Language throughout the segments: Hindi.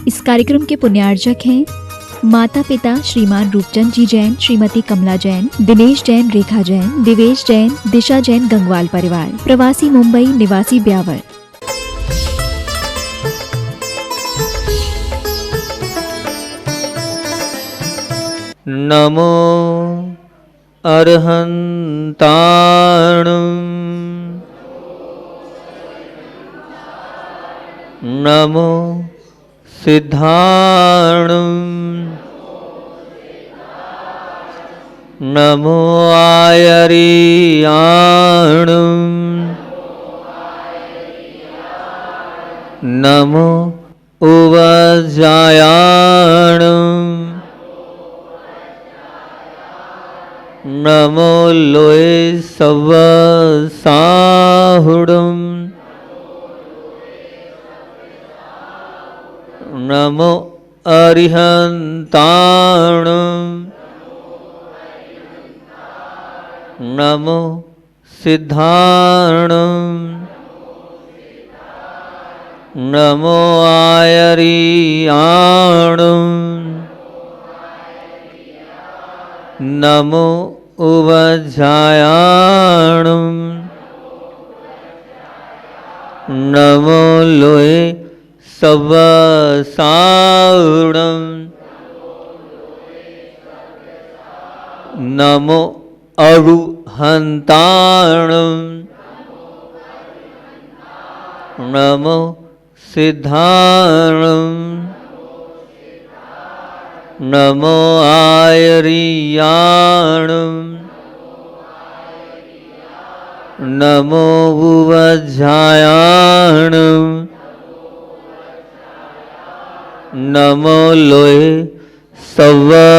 इस कार्यक्रम के पुण्यार्जक हैं माता पिता श्रीमान रूपचंद जी जैन, श्रीमती कमला जैन, दिनेश जैन, रेखा जैन, दिवेश जैन, दिशा जैन, गंगवाल परिवार, प्रवासी मुंबई, निवासी ब्यावर। नमो अर्हन्ताणं नमो सिद्धाणं नमो आयर्याणं नमो उवज्जायाणं नमो लोये सव्वसाहुडं नमो अरिहन्ताणं नमो सिद्धाणं नमो आयर्याणं नमो उवज्जायाणं नमो लोये सव्वसाहुडं नमो अरुहन्ताणं नमो सिद्धाणं नमो आयर्याणं नमो उवज्जायाणं नमो लोये सव्वसाहुडं।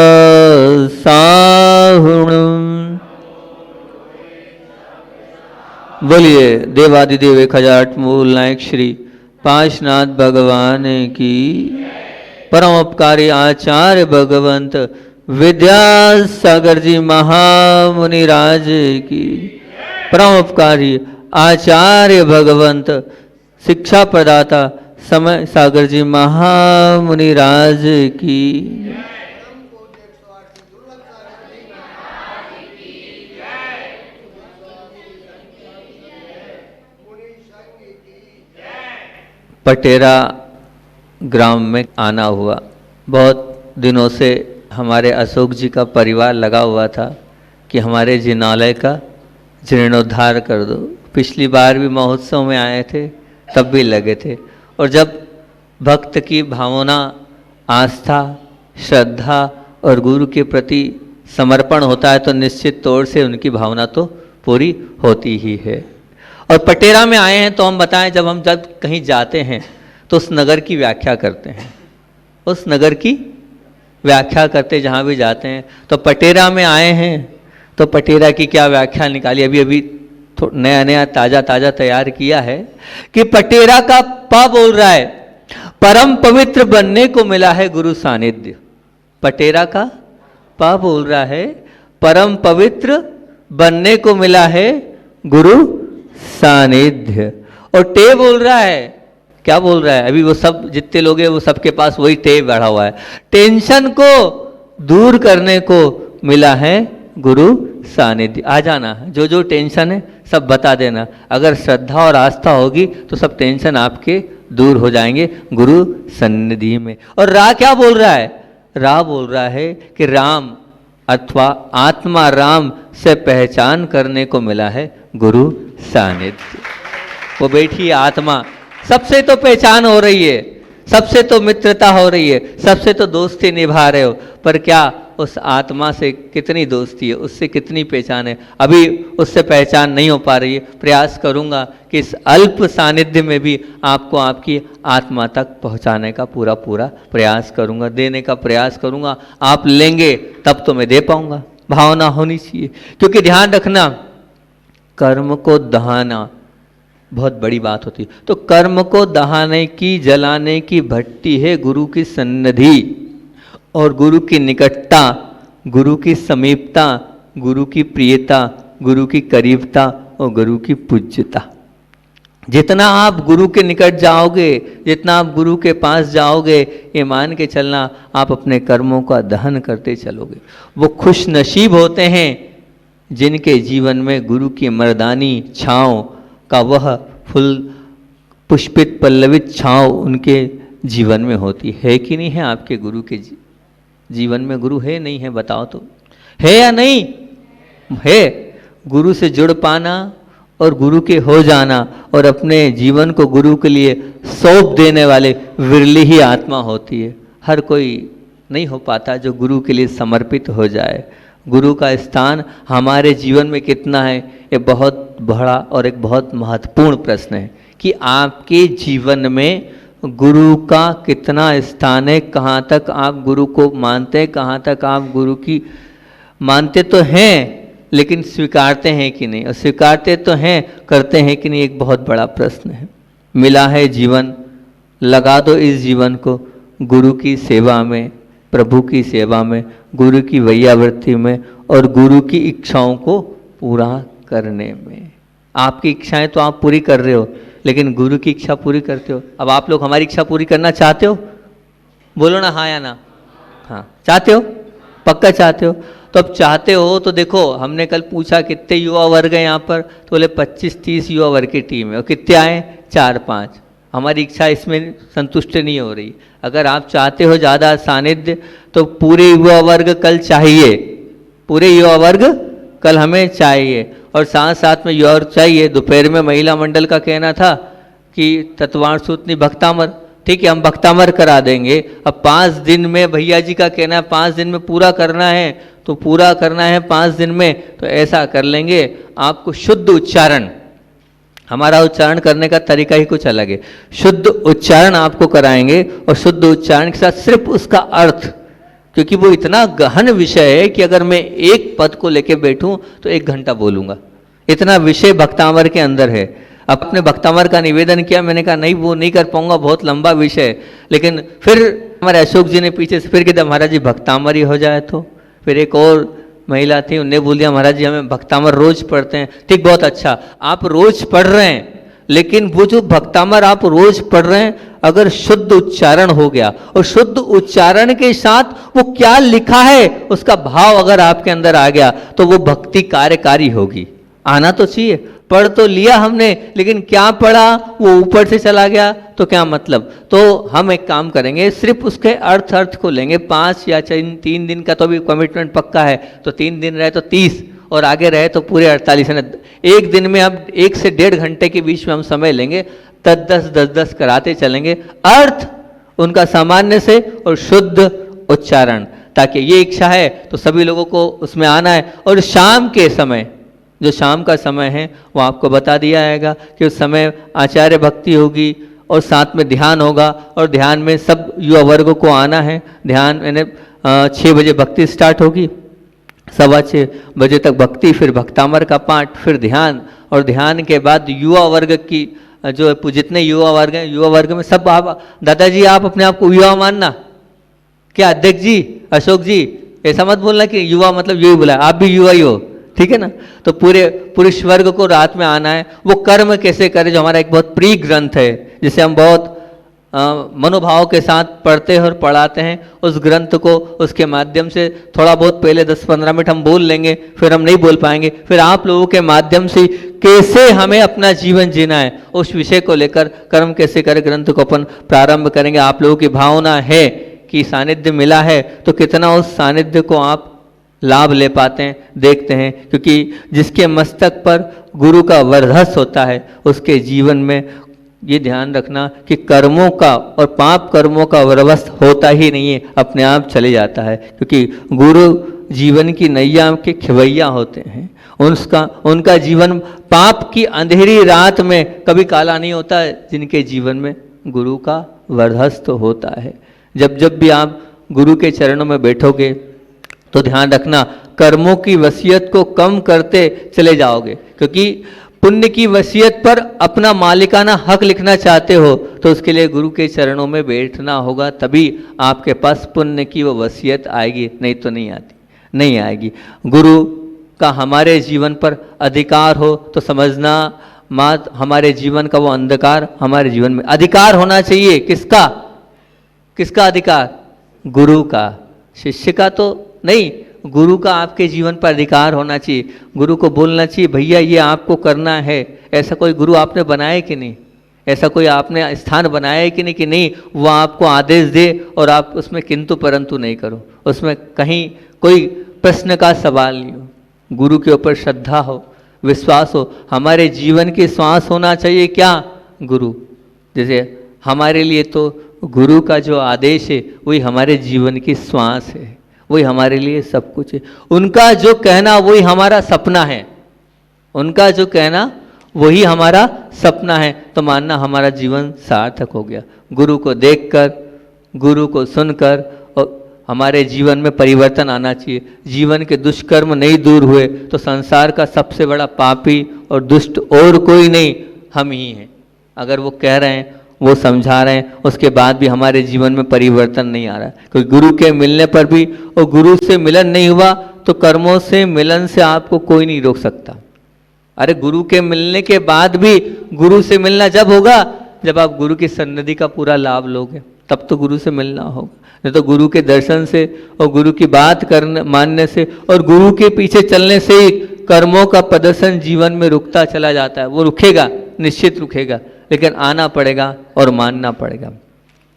बोलिए देवादिदेव 1008 मूल नायक श्री पांचनाथ भगवान की, परम उपकारी आचार्य भगवंत विद्यासागर जी महामुनि राज की, परम उपकारी आचार्य भगवंत शिक्षा प्रदाता समय सागर जी महामुनि राज की। पटेरा ग्राम में आना हुआ। बहुत दिनों से हमारे अशोक जी का परिवार लगा हुआ था कि हमारे जिनालय का जीर्णोद्धार कर दो। पिछली बार भी महोत्सव में आए थे, तब भी लगे थे। और जब भक्त की भावना, आस्था, श्रद्धा और गुरु के प्रति समर्पण होता है तो निश्चित तौर से उनकी भावना तो पूरी होती ही है। और पटेरा में आए हैं तो हम बताएं, जब कहीं जाते हैं तो उस नगर की व्याख्या करते हैं, उस नगर की व्याख्या करते जहाँ भी जाते हैं। तो पटेरा में आए हैं तो पटेरा की क्या व्याख्या निकाली, अभी नया ताज़ा तैयार किया है कि पटेरा का प बोल रहा है परम पवित्र बनने को मिला है गुरु सानिध्य। पटेरा का प बोल रहा है परम पवित्र बनने को मिला है गुरु सानिध्य। और टे बोल रहा है, क्या बोल रहा है, अभी वो सब जितने लोग हैं वो सबके पास वही टे बढ़ा हुआ है, टेंशन को दूर करने को मिला है गुरु सानिध्य। आ जाना, जो जो टेंशन है सब बता देना। अगर श्रद्धा और आस्था होगी तो सब टेंशन आपके दूर हो जाएंगे गुरु सन्निधि में। और रा क्या बोल रहा है, रा बोल रहा है कि राम अथवा आत्मा राम से पहचान करने को मिला है गुरु सानिध्य। वो बैठी आत्मा, सबसे तो पहचान हो रही है, सबसे तो मित्रता हो रही है, सबसे तो दोस्ती निभा रहे हो, पर क्या उस आत्मा से कितनी दोस्ती है, उससे कितनी पहचान है? अभी उससे पहचान नहीं हो पा रही है। प्रयास करूंगा कि इस अल्प सानिध्य में भी आपको आपकी आत्मा तक पहुंचाने का पूरा प्रयास करूंगा, देने का प्रयास करूंगा। आप लेंगे तब तो मैं दे पाऊंगा, भावना होनी चाहिए। क्योंकि ध्यान रखना, कर्म को दहाना बहुत बड़ी बात होती है। तो कर्म को दहाने की, जलाने की भट्टी है गुरु की सन्निधि, और गुरु की निकटता, गुरु की समीपता, गुरु की प्रियता, गुरु की करीबता और गुरु की पूज्यता। जितना आप गुरु के निकट जाओगे, जितना आप गुरु के पास जाओगे, ये मान के चलना आप अपने कर्मों का दहन करते चलोगे। वो खुश नसीब होते हैं जिनके जीवन में गुरु की मर्दानी छाँव का वह फुल पुष्पित पल्लवित छाँव उनके जीवन में होती है कि नहीं है? आपके गुरु के जीवन में गुरु है नहीं है? बताओ तो, है या नहीं है? गुरु से जुड़ पाना और गुरु के हो जाना और अपने जीवन को गुरु के लिए सौंप देने वाले विरली ही आत्मा होती है। हर कोई नहीं हो पाता जो गुरु के लिए समर्पित हो जाए। गुरु का स्थान हमारे जीवन में कितना है, ये बहुत बड़ा और एक बहुत महत्वपूर्ण प्रश्न है कि आपके जीवन में गुरु का कितना स्थान है, कहाँ तक आप गुरु को मानते हैं, कहाँ तक आप गुरु की मानते तो हैं लेकिन स्वीकारते हैं कि नहीं, और स्वीकारते तो हैं, करते हैं कि नहीं, एक बहुत बड़ा प्रश्न है। मिला है जीवन, लगा दो इस जीवन को गुरु की सेवा में, प्रभु की सेवा में, गुरु की वैयावृत्ति में और गुरु की इच्छाओं को पूरा करने में। आपकी इच्छाएं तो आप पूरी कर रहे हो, लेकिन गुरु की इच्छा पूरी करते हो? अब आप लोग हमारी इच्छा पूरी करना चाहते हो? बोलो ना हाँ या ना। हाँ, चाहते हो? पक्का चाहते हो? तो अब चाहते हो तो देखो, हमने कल पूछा कितने युवा वर्ग हैं यहाँ पर, तो बोले 25-30 युवा वर्ग की टीम है। और कितने आए? 4-5। हमारी इच्छा इसमें संतुष्ट नहीं हो रही। अगर आप चाहते हो ज़्यादा सानिध्य तो पूरे युवा वर्ग कल चाहिए, पूरे युवा वर्ग कल हमें चाहिए। और साथ साथ में युवा चाहिए। दोपहर में महिला मंडल का कहना था कि तत्वांश सूतनी भक्तामर, ठीक है हम भक्तामर करा देंगे। अब 5 दिन में भैया जी का कहना है 5 दिन में पूरा करना है, तो पूरा करना है 5 दिन में, तो ऐसा कर लेंगे। आपको शुद्ध उच्चारण, हमारा उच्चारण करने का तरीका ही कुछ अलग है। शुद्ध उच्चारण आपको कराएंगे और शुद्ध उच्चारण के साथ सिर्फ उसका अर्थ, क्योंकि वो इतना गहन विषय है कि अगर मैं एक पद को लेके बैठूं तो 1 घंटा बोलूंगा। इतना विषय भक्तामर के अंदर है। अपने भक्तामर का निवेदन किया, मैंने कहा नहीं वो नहीं कर पाऊंगा, बहुत लंबा विषय है। लेकिन फिर हमारे अशोक जी ने पीछे से फिर कहते महाराज जी भक्तामर ही हो जाए तो। फिर एक और महिला थी, उन्हें बोल दिया महाराज जी हमें भक्तामर रोज पढ़ते हैं। ठीक, बहुत अच्छा, आप रोज पढ़ रहे हैं, लेकिन वो जो भक्तामर आप रोज पढ़ रहे हैं, अगर शुद्ध उच्चारण हो गया और शुद्ध उच्चारण के साथ वो क्या लिखा है उसका भाव अगर आपके अंदर आ गया, तो वो भक्ति कार्यकारी होगी। आना तो चाहिए। पढ़ तो लिया हमने, लेकिन क्या पढ़ा, वो ऊपर से चला गया तो क्या मतलब। तो हम एक काम करेंगे, सिर्फ उसके अर्थ को लेंगे। 5 या 3 दिन का तो अभी कमिटमेंट पक्का है, तो 3 दिन रहे तो 30 और आगे रहे तो पूरे 48 है। एक दिन में अब 1 से 1.5 घंटे के बीच में हम समय लेंगे, 10-10 कराते चलेंगे। अर्थ उनका सामान्य से और शुद्ध उच्चारण, ताकि ये इच्छा है तो सभी लोगों को उसमें आना है। और शाम के समय, जो शाम का समय है वो आपको बता दिया जाएगा कि उस समय आचार्य भक्ति होगी और साथ में ध्यान होगा। और ध्यान में सब युवा वर्ग को आना है। ध्यान मैंने 6 बजे भक्ति स्टार्ट होगी, 6:15 बजे तक भक्ति, फिर भक्तामर का पाठ, फिर ध्यान। और ध्यान के बाद युवा वर्ग की जो जितने युवा वर्ग हैं, युवा वर्ग में सब आप दादाजी आप अपने आप को युवा मानना, क्या अध्यक्ष जी, अशोक जी ऐसा मत बोलना कि युवा मतलब यही बोला, आप भी युवा ही हो, ठीक है ना। तो पूरे पुरुष वर्ग को रात में आना है। वो कर्म कैसे करे, जो हमारा एक बहुत प्रिय ग्रंथ है, जिसे हम बहुत मनोभाव के साथ पढ़ते हैं और पढ़ाते हैं। उस ग्रंथ को उसके माध्यम से थोड़ा बहुत पहले 10-15 मिनट हम बोल लेंगे, फिर हम नहीं बोल पाएंगे। फिर आप लोगों के माध्यम से कैसे हमें अपना जीवन जीना है उस विषय को लेकर कर्म कैसे करें ग्रंथ को अपन प्रारंभ करेंगे। आप लोगों की भावना है कि सानिध्य मिला है तो कितना उस सानिध्य को आप लाभ ले पाते हैं, देखते हैं। क्योंकि जिसके मस्तक पर गुरु का वरधस होता है उसके जीवन में ये ध्यान रखना कि कर्मों का और पाप कर्मों का वरवस्त होता ही नहीं है, अपने आप चले जाता है। क्योंकि गुरु जीवन की नैया के खिवैया होते हैं। उनका जीवन पाप की अंधेरी रात में कभी काला नहीं होता है, जिनके जीवन में गुरु का वरधस तो होता है। जब जब भी आप गुरु के चरणों में बैठोगे तो ध्यान रखना कर्मों की वसीयत को कम करते चले जाओगे। क्योंकि पुण्य की वसीयत पर अपना मालिकाना हक लिखना चाहते हो तो उसके लिए गुरु के चरणों में बैठना होगा, तभी आपके पास पुण्य की वो वसीयत आएगी, नहीं तो नहीं आती, नहीं आएगी। गुरु का हमारे जीवन पर अधिकार हो तो समझना हमारे जीवन का वो अंधकार हमारे जीवन में अधिकार होना चाहिए। किसका? किसका अधिकार? गुरु का। शिष्य का तो नहीं, गुरु का आपके जीवन पर अधिकार होना चाहिए। गुरु को बोलना चाहिए भैया ये आपको करना है। ऐसा कोई गुरु आपने बनाया कि नहीं? ऐसा कोई आपने स्थान बनाया है कि नहीं कि नहीं वो आपको आदेश दे और आप उसमें किंतु परंतु नहीं करो, उसमें कहीं कोई प्रश्न का सवाल नहीं हो। गुरु के ऊपर श्रद्धा हो, विश्वास हो। हमारे जीवन की श्वास होना चाहिए क्या? गुरु। जैसे हमारे लिए तो गुरु का जो आदेश है वही हमारे जीवन की श्वास है, वही हमारे लिए सब कुछ है। उनका जो कहना वही हमारा सपना है, उनका जो कहना वही हमारा सपना है। तो मानना हमारा जीवन सार्थक हो गया। गुरु को देखकर, गुरु को सुनकर और हमारे जीवन में परिवर्तन आना चाहिए। जीवन के दुष्कर्म नहीं दूर हुए तो संसार का सबसे बड़ा पापी और दुष्ट और कोई नहीं, हम ही हैं। अगर वो कह रहे हैं, वो समझा रहे हैं, उसके बाद भी हमारे जीवन में परिवर्तन नहीं आ रहा है। क्योंकि गुरु के मिलने पर भी और गुरु से मिलन नहीं हुआ तो कर्मों से मिलन से आपको कोई नहीं रोक सकता। अरे गुरु के मिलने के बाद भी, गुरु से मिलना जब होगा जब आप गुरु की सन्निधि का पूरा लाभ लोगे, तब तो गुरु से मिलना होगा। नहीं तो गुरु के दर्शन से और गुरु की बात करने मानने से और गुरु के पीछे चलने से ही कर्मों का प्रदर्शन जीवन में रुकता चला जाता है। वो रुकेगा, निश्चित रुकेगा, लेकिन आना पड़ेगा और मानना पड़ेगा।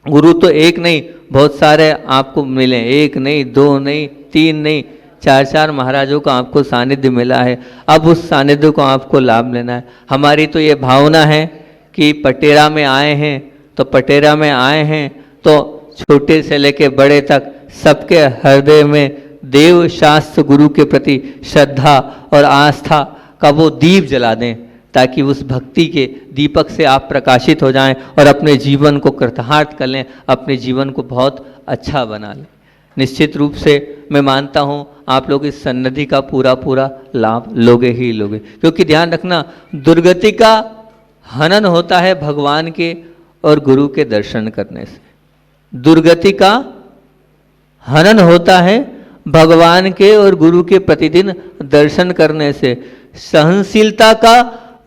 गुरु तो एक नहीं, बहुत सारे आपको मिले, एक नहीं, दो नहीं, तीन नहीं, चार चार महाराजों का आपको सानिध्य मिला है। अब उस सानिध्य को आपको लाभ लेना है। हमारी तो ये भावना है कि पटेरा में आए हैं तो पटेरा में आए हैं तो छोटे से लेके बड़े तक सबके हृदय में देव शास्त्र गुरु के प्रति श्रद्धा और आस्था का वो दीप जला दें, ताकि उस भक्ति के दीपक से आप प्रकाशित हो जाएं और अपने जीवन को कृतार्थ कर लें, अपने जीवन को बहुत अच्छा बना लें। निश्चित रूप से मैं मानता हूँ आप लोग इस सन्निधि का पूरा पूरा लाभ लोगे ही लोगे। क्योंकि ध्यान रखना, दुर्गति का हनन होता है भगवान के और गुरु के दर्शन करने से। दुर्गति का हनन होता है भगवान के और गुरु के प्रतिदिन दर्शन करने से। सहनशीलता का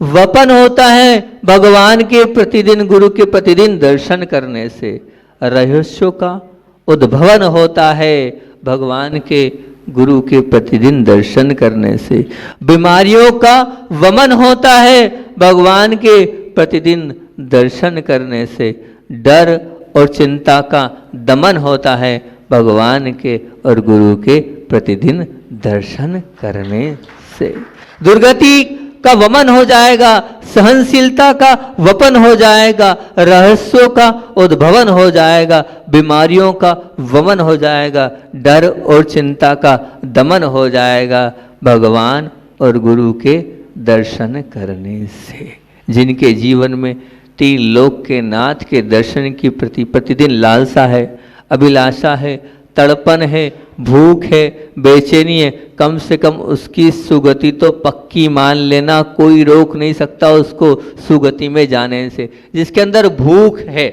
वपन होता है भगवान के प्रतिदिन, गुरु के प्रतिदिन दर्शन करने से। रहस्यों का उद्भवन होता है भगवान के, गुरु के प्रतिदिन दर्शन करने से। बीमारियों का वमन होता है भगवान के प्रतिदिन दर्शन करने से। डर और चिंता का दमन होता है भगवान के और गुरु के प्रतिदिन दर्शन करने से। दुर्गति का वमन हो जाएगा, सहनशीलता का वपन हो जाएगा, रहस्यों का उद्भवन हो जाएगा, बीमारियों का वमन हो जाएगा, डर और चिंता का दमन हो जाएगा भगवान और गुरु के दर्शन करने से। जिनके जीवन में तीन लोक के नाथ के दर्शन की प्रति प्रतिदिन लालसा है, अभिलाषा है, तड़पन है, भूख है, बेचैनी है, कम से कम उसकी सुगति तो पक्की मान लेना। कोई रोक नहीं सकता उसको सुगति में जाने से। जिसके अंदर भूख है,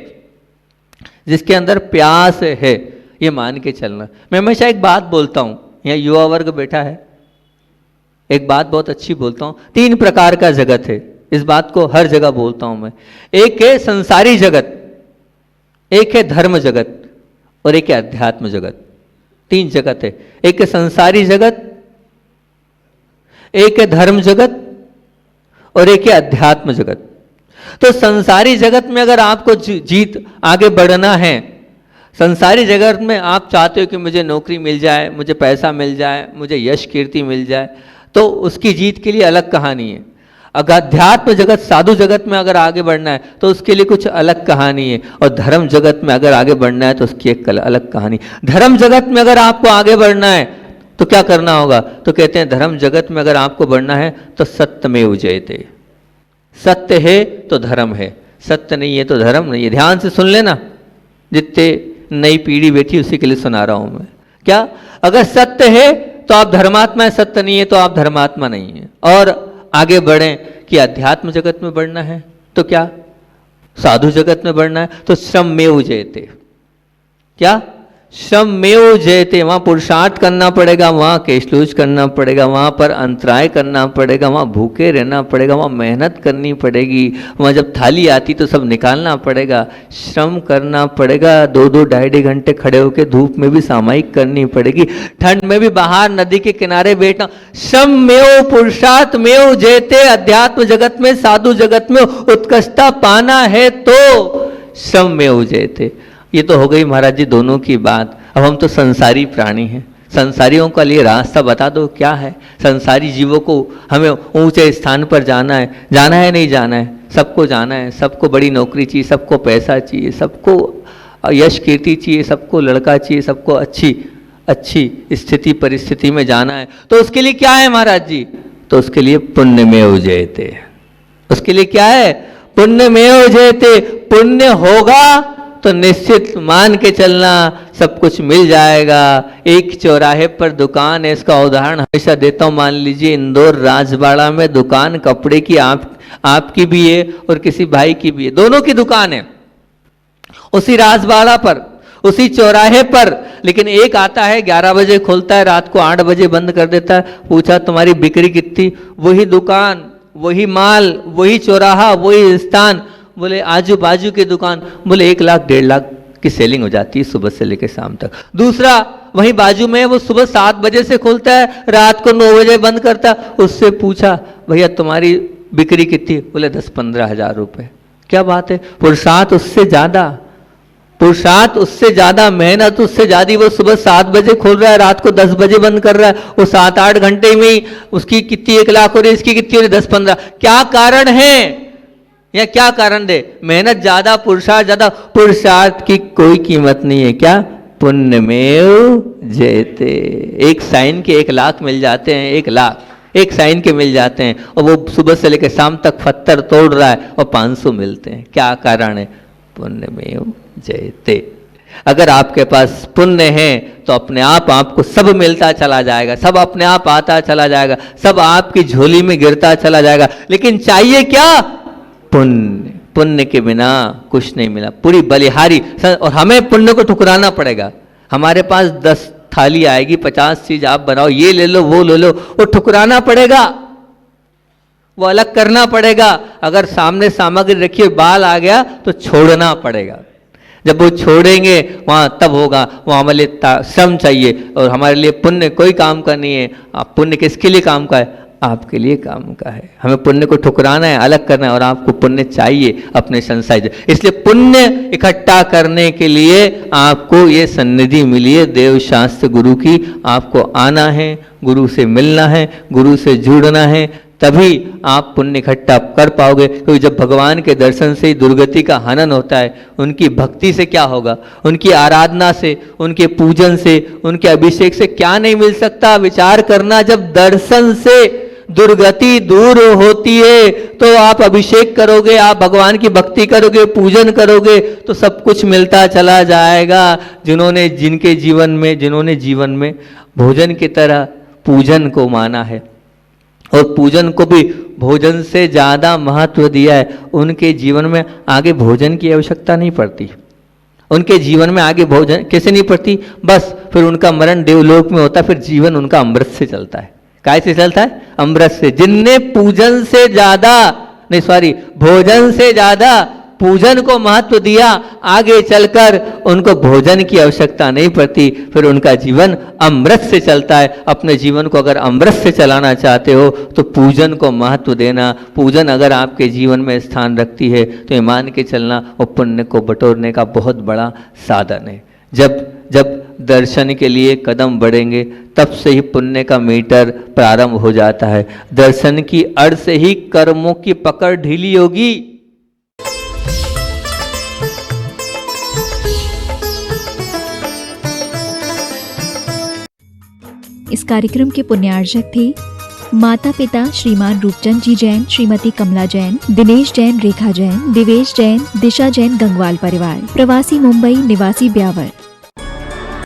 जिसके अंदर प्यास है, ये मान के चलना। मैं हमेशा एक बात बोलता हूँ, यहाँ युवा वर्ग बैठा है, एक बात बहुत अच्छी बोलता हूँ। तीन प्रकार का जगत है, इस बात को हर जगह बोलता हूँ मैं। एक है संसारी जगत, एक है धर्म जगत और एक है अध्यात्म जगत। तीन जगत है, एक है संसारी जगत, एक है धर्म जगत और एक है अध्यात्म जगत। तो संसारी जगत में अगर आपको जीत आगे बढ़ना है, संसारी जगत में आप चाहते हो कि मुझे नौकरी मिल जाए, मुझे पैसा मिल जाए, मुझे यश कीर्ति मिल जाए, तो उसकी जीत के लिए अलग कहानी है। अगर अध्यात्म जगत, साधु जगत में अगर आगे बढ़ना है तो उसके लिए कुछ अलग कहानी है। और धर्म जगत में अगर आगे बढ़ना है तो उसकी एक अलग कहानी। धर्म जगत में अगर आपको आगे बढ़ना है तो क्या करना होगा? तो कहते हैं धर्म जगत में अगर आपको बढ़ना है तो सत्यमेव जयते। सत्य है तो धर्म है, सत्य नहीं है तो धर्म नहीं है। ध्यान से सुन लेना, जितने नई पीढ़ी बैठी उसी के लिए सुना रहा हूं मैं। क्या? अगर सत्य है तो आप धर्मात्मा है, सत्य नहीं है तो आप धर्मात्मा नहीं है। और आगे बढ़ें कि अध्यात्म जगत में बढ़ना है तो क्या? साधु जगत में बढ़ना है तो श्रम में जयते। क्या? श्रमेव जयते, वहाँ पुरुषार्थ करना पड़ेगा, वहाँ केशलूज करना पड़ेगा, वहाँ पर अंतराय करना पड़ेगा, वहाँ भूखे रहना पड़ेगा, वहाँ मेहनत करनी पड़ेगी, वहाँ जब थाली आती तो सब निकालना पड़ेगा, श्रम करना पड़ेगा, 2-2 ढाई घंटे खड़े होकर धूप में भी सामायिक करनी पड़ेगी, ठंड में भी बाहर नदी के किनारे बैठना। श्रमेव पुरुषार्थ मेव जयते, अध्यात्म जगत में, साधु जगत में उत्कृष्टता पाना है तो श्रमेव जयते। ये तो हो गई महाराज जी दोनों की बात। अब हम तो संसारी प्राणी हैं, संसारियों का लिए रास्ता बता दो क्या है। संसारी जीवों को हमें ऊंचे स्थान पर जाना है नहीं जाना है, सबको जाना है, सबको बड़ी नौकरी चाहिए, सबको पैसा चाहिए, सबको यश कीर्ति चाहिए, सबको लड़का चाहिए, सबको अच्छी स्थिति परिस्थिति में जाना है। तो उसके लिए क्या है महाराज जी? तो उसके लिए पुण्यमेव जयते। उसके लिए क्या है? पुण्यमेव जयते। पुण्य होगा तो निश्चित मान के चलना सब कुछ मिल जाएगा। एक चौराहे पर दुकान है, इसका उदाहरण हमेशा देता हूँ। मान लीजिए इंदौर राजबाड़ा में दुकान कपड़े की आपकी भी है और किसी भाई की भी है, दोनों की दुकान है उसी राजबाड़ा पर, उसी चौराहे पर। लेकिन एक आता है 11 बजे खोलता है, रात को 8 बजे बंद कर देता है। पूछा तुम्हारी बिक्री कितनी? वही दुकान, वही माल, वही चौराहा, वही स्थान। बोले आजू बाजू की दुकान, बोले 1 लाख 1.5 लाख की सेलिंग हो जाती है सुबह से लेकर शाम तक। दूसरा वहीं बाजू में, वो सुबह 7 बजे से खोलता है, रात को 9 बजे बंद करता। उससे पूछा भैया तुम्हारी बिक्री कितनी? बोले 10-15 हज़ार रुपये। क्या बात है, पुरुषार्थ उससे ज़्यादा, मेहनत उससे ज़्यादा। वो सुबह 7 बजे खोल रहा है, रात को 10 बजे बंद कर रहा है। वो 7-8 घंटे में ही उसकी कितनी 1 लाख हो रही है, इसकी कितनी हो रही है 10-15। क्या कारण है या क्या कारण दे? मेहनत ज़्यादा, पुरुषार्थ ज़्यादा। पुरुषार्थ की कोई कीमत नहीं है। क्या? पुण्यमेव जयते। एक साइन के 1 लाख मिल जाते हैं, 1 लाख एक साइन के मिल जाते हैं, और वो सुबह से लेकर शाम तक पत्थर तोड़ रहा है और 500 मिलते हैं। क्या कारण है? पुण्यमेव जयते। अगर आपके पास पुण्य है तो अपने आप आपको सब मिलता चला जाएगा, सब अपने आप आता चला जाएगा, सब आपकी झोली में गिरता चला जाएगा। लेकिन चाहिए क्या? पुण्य। पुण्य के बिना कुछ नहीं मिला। पूरी बलिहारी, और हमें पुण्य को ठुकराना पड़ेगा। हमारे पास 10 थाली आएगी, 50 चीज आप बनाओ, ये ले लो वो ले लो, वो ठुकराना पड़ेगा, वो अलग करना पड़ेगा। अगर सामने सामग्री रखिए, बाल आ गया तो छोड़ना पड़ेगा। जब वो छोड़ेंगे वहाँ तब होगा। वहाँ हमारे लिए श्रम चाहिए, और हमारे लिए पुण्य कोई काम का नहीं है। पुण्य किसके लिए काम का है? आपके लिए काम का है। हमें पुण्य को ठुकराना है, अलग करना है, और आपको पुण्य चाहिए अपने संसार। इसलिए पुण्य इकट्ठा करने के लिए आपको ये सन्निधि मिली है देव शास्त्र गुरु की। आपको आना है, गुरु से मिलना है, गुरु से जुड़ना है, तभी आप पुण्य इकट्ठा कर पाओगे। क्योंकि जब भगवान के दर्शन से ही दुर्गति का हनन होता है, उनकी भक्ति से क्या होगा? उनकी आराधना से, उनके पूजन से, उनके अभिषेक से क्या नहीं मिल सकता? विचार करना, जब दर्शन से दुर्गति दूर होती है तो आप अभिषेक करोगे, आप भगवान की भक्ति करोगे, पूजन करोगे, तो सब कुछ मिलता चला जाएगा। जिन्होंने जीवन में भोजन की तरह पूजन को माना है, और पूजन को भी भोजन से ज़्यादा महत्व दिया है, उनके जीवन में आगे भोजन की आवश्यकता नहीं पड़ती। उनके जीवन में आगे भोजन कैसे नहीं पड़ती? बस फिर उनका मरण देवलोक में होता है, फिर जीवन उनका अमृत से चलता है। काय से चलता है? अमृत से। जिनने भोजन से ज्यादा पूजन को महत्व दिया, आगे चलकर उनको भोजन की आवश्यकता नहीं पड़ती, फिर उनका जीवन अमृत से चलता है। अपने जीवन को अगर अमृत से चलाना चाहते हो तो पूजन को महत्व देना। पूजन अगर आपके जीवन में स्थान रखती है तो ये मान के चलना वो पुण्य को बटोरने का बहुत बड़ा साधन है। जब दर्शन के लिए कदम बढ़ेंगे तब से ही पुण्य का मीटर प्रारंभ हो जाता है। दर्शन की अड़ से ही कर्मों की पकड़ ढीली होगी। इस कार्यक्रम के पुण्यार्जक थे माता पिता श्रीमान रूपचंद जी जैन, श्रीमती कमला जैन, दिनेश जैन, रेखा जैन, दिवेश जैन, दिशा जैन, गंगवाल परिवार, प्रवासी मुंबई, निवासी ब्यावर।